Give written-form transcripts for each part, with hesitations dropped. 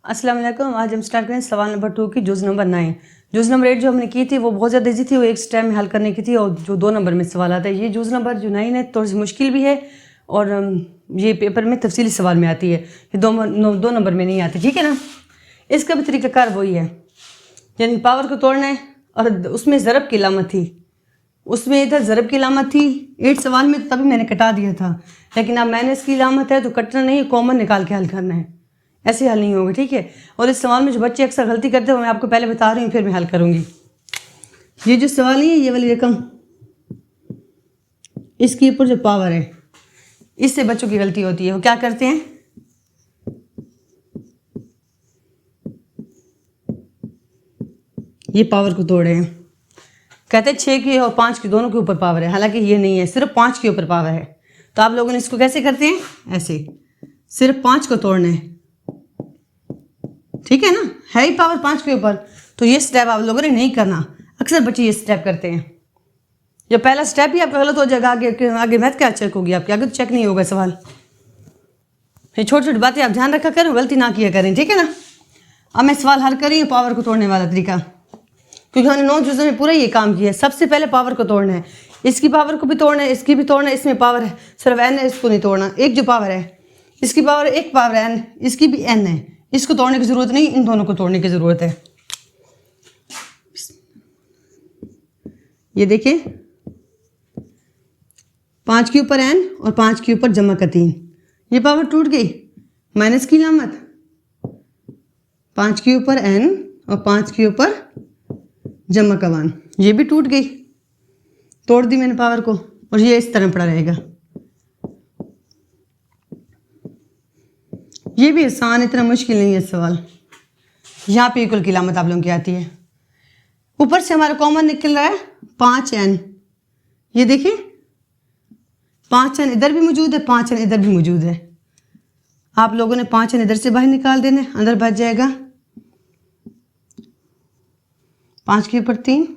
अस्सलाम वालेकुम। आज हम स्टार्ट करें सवाल नंबर 2 की जुज़ नंबर 9। जुज़ नंबर 8 जो हमने की थी वो बहुत ज़्यादा ईजी थी, वो एक स्टेप में हल करने की थी, और जो 2 नंबर में सवाल आता है, ये जुज़ नंबर जो 9 है थोड़ी सी मुश्किल भी है और ये पेपर में तफसीली सवाल में आती है, ये दो नंबर में नहीं आती, ठीक है ना। इसका भी तरीक़ाकार वही है, यानी पावर को तोड़ना है और उसमें ज़रब की अलामत थी, उसमें इधर ज़रब की अलामत थी 8 सवाल में, तभी मैंने कटा दिया था। लेकिन अब माइनस की अलामत है तो कटना नहीं, कॉमन निकाल के हल करना है, ऐसे हल नहीं होगा, ठीक है। और इस सवाल में जो बच्चे अक्सर गलती करते हैं वो मैं आपको पहले बता रही हूँ, फिर मैं हल करूँगी। ये जो सवाल है, ये वाली रकम, इसके ऊपर जो पावर है, इससे बच्चों की गलती होती है। वो क्या करते हैं, ये पावर को तोड़े हैं, कहते हैं 6 की और 5 की दोनों के ऊपर पावर है, हालांकि ये नहीं है, सिर्फ 5 के ऊपर पावर है। तो आप लोगों ने इसको कैसे करते हैं, ऐसे सिर्फ 5 को तोड़ना है, ठीक है ना, है ही पावर 5 के ऊपर। तो ये स्टेप आप लोगों ने नहीं करना, अक्सर बच्चे ये स्टेप करते हैं। जो पहला स्टेप ही आपका गलत हो जाएगा, आगे मैथ क्या चेक होगी आपकी, आगे तो चेक नहीं होगा सवाल। ये छोटी छोटी बातें आप ध्यान रखा करें, गलती ना किया करें, ठीक है ना। अब मैं सवाल हल कर रही हूँ पावर को तोड़ने वाला तरीका, क्योंकि हमने 9 जुज़ों में पूरा ये काम किया है। सबसे पहले पावर को तोड़ना है, इसकी पावर को भी तोड़ना है, इसकी भी तोड़ना है, इसमें पावर है सिर्फ n है, इसको नहीं तोड़ना। एक जो पावर है, इसकी पावर एक पावर है n, इसकी भी n है, इसको तोड़ने की ज़रूरत नहीं, इन दोनों को तोड़ने की ज़रूरत है। ये देखिए, 5 के ऊपर n और 5 के ऊपर जमा का 3, ये पावर टूट गई, माइनस की अलामत, 5 के ऊपर n और 5 के ऊपर जमा का 1, ये भी टूट गई, तोड़ दी मैंने पावर को, और ये इस तरह पड़ा रहेगा। ये भी आसान, इतना मुश्किल नहीं है सवाल। यहाँ पे इक्वल की अलामत आप लोगों की आती है, ऊपर से हमारा कॉमन निकल रहा है 5n, ये देखिए 5n इधर भी मौजूद है, 5n इधर भी मौजूद है। आप लोगों ने 5n इधर से बाहर निकाल देने, अंदर बच जाएगा 5 के ऊपर 3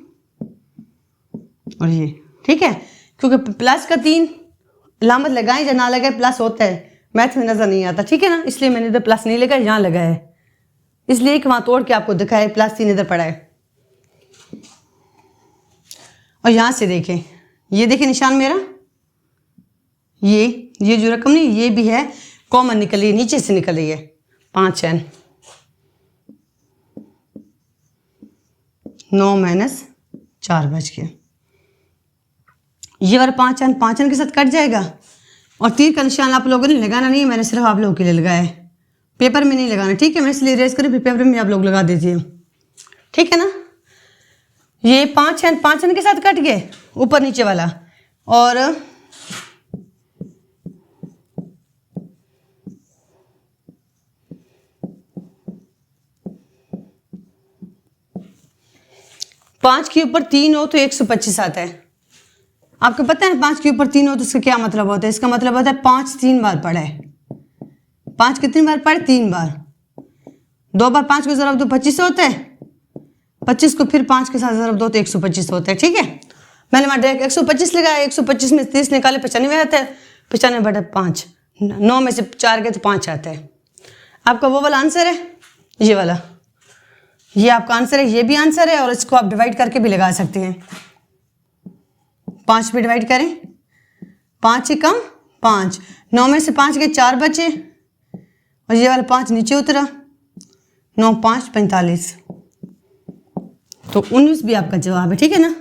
और ये, ठीक है। क्योंकि प्लस का 3 अलामत लगाएं या ना लगाए, प्लस होता है, मैथ में नज़र नहीं आता, ठीक है ना, इसलिए मैंने इधर प्लस नहीं लगाया, यहाँ लगाया है, इसलिए कि वहाँ तोड़ के आपको दिखाया प्लस 3 इधर पड़ा है। और यहाँ से देखें, ये देखें निशान मेरा, ये जो रकम नहीं, ये भी है कॉमन निकल रही है, नीचे से निकल रही है 5n, 9 माइनस 4 बच गया। ये वाला 5n के साथ कट जाएगा, और तीर का निशान आप लोगों ने लगाना नहीं है, मैंने सिर्फ आप लोगों के लिए लगाया है, पेपर में नहीं लगाना, ठीक है। मैं इसलिए रेस करूँ, फिर पेपर में आप लोग लगा दीजिए, ठीक है ना। ये 5n के साथ कट गए, ऊपर नीचे वाला, और पाँच के ऊपर 3 हो तो 125 आता है। आपको पता है 5 के ऊपर 3 हो तो इसका क्या मतलब होता है, इसका मतलब होता है 5 3 बार पढ़ा है। 5 कितनी बार पढ़े, 3 बार, 2 बार 5 को ज़रब दो 25 होता है, 25 को फिर 5 के साथ ज़रब दो तो 125 होता है, ठीक है। मैंने वहाँ डायरेक्ट 125 लगाया, 125 में 30 निकाले 95 आता है, 95/5, 9 में से 4 गए तो 5 आता है। आपका वो वाला आंसर है, ये वाला, ये आपका आंसर है, ये भी आंसर है, और इसको आप डिवाइड करके भी लगा सकते हैं। 5 पे डिवाइड करें, 5 ही कम 5, 9 में से 5 गए 4 बचे, और ये वाला 5 नीचे उतरा, 9 5 45, तो 19 भी आपका जवाब है, ठीक है ना।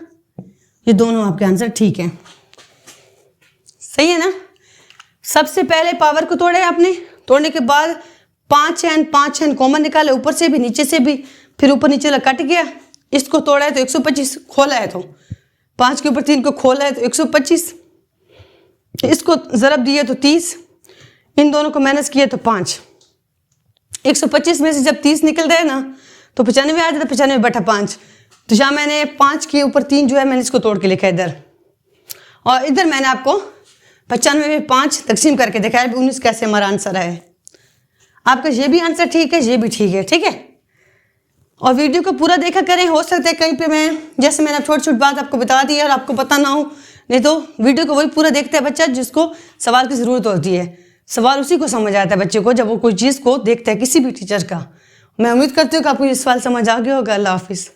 ये दोनों आपके आंसर ठीक है, सही है ना। सबसे पहले पावर को तोड़े आपने, तोड़ने के बाद 5n कॉमन निकाले, ऊपर से भी नीचे से भी, फिर ऊपर नीचे वाला कट गया, इसको तोड़ा है तो 125, खोला है तो 5 के ऊपर 3 को खोला है तो 125, इसको ज़रब दिए तो 30, इन दोनों को माइनस किया तो 5, 125 में से जब 30 निकल रहा है ना तो 95 आ जाता है, 95/5। तो यहाँ मैंने 5 के ऊपर 3 जो है मैंने इसको तोड़ के लिखा है इधर, और इधर मैंने आपको 95 में 5 तकसीम करके दिखाया, 19 कैसे हमारा आंसर है। आपका ये भी आंसर ठीक है, ये भी ठीक है, ठीक है। और वीडियो को पूरा देखा करें, हो सकता है कहीं पे मैं, जैसे मैंने छोटी छोटी बात आपको बता दी है और आपको पता ना हो, नहीं तो वीडियो को वही पूरा देखता है बच्चा जिसको सवाल की ज़रूरत होती है। सवाल उसी को समझ आता है बच्चे को जब वो कोई चीज़ को देखता है किसी भी टीचर का। मैं उम्मीद करती हूँ कि आपको ये सवाल समझ आ गया होगा। अल्लाह हाफिज़।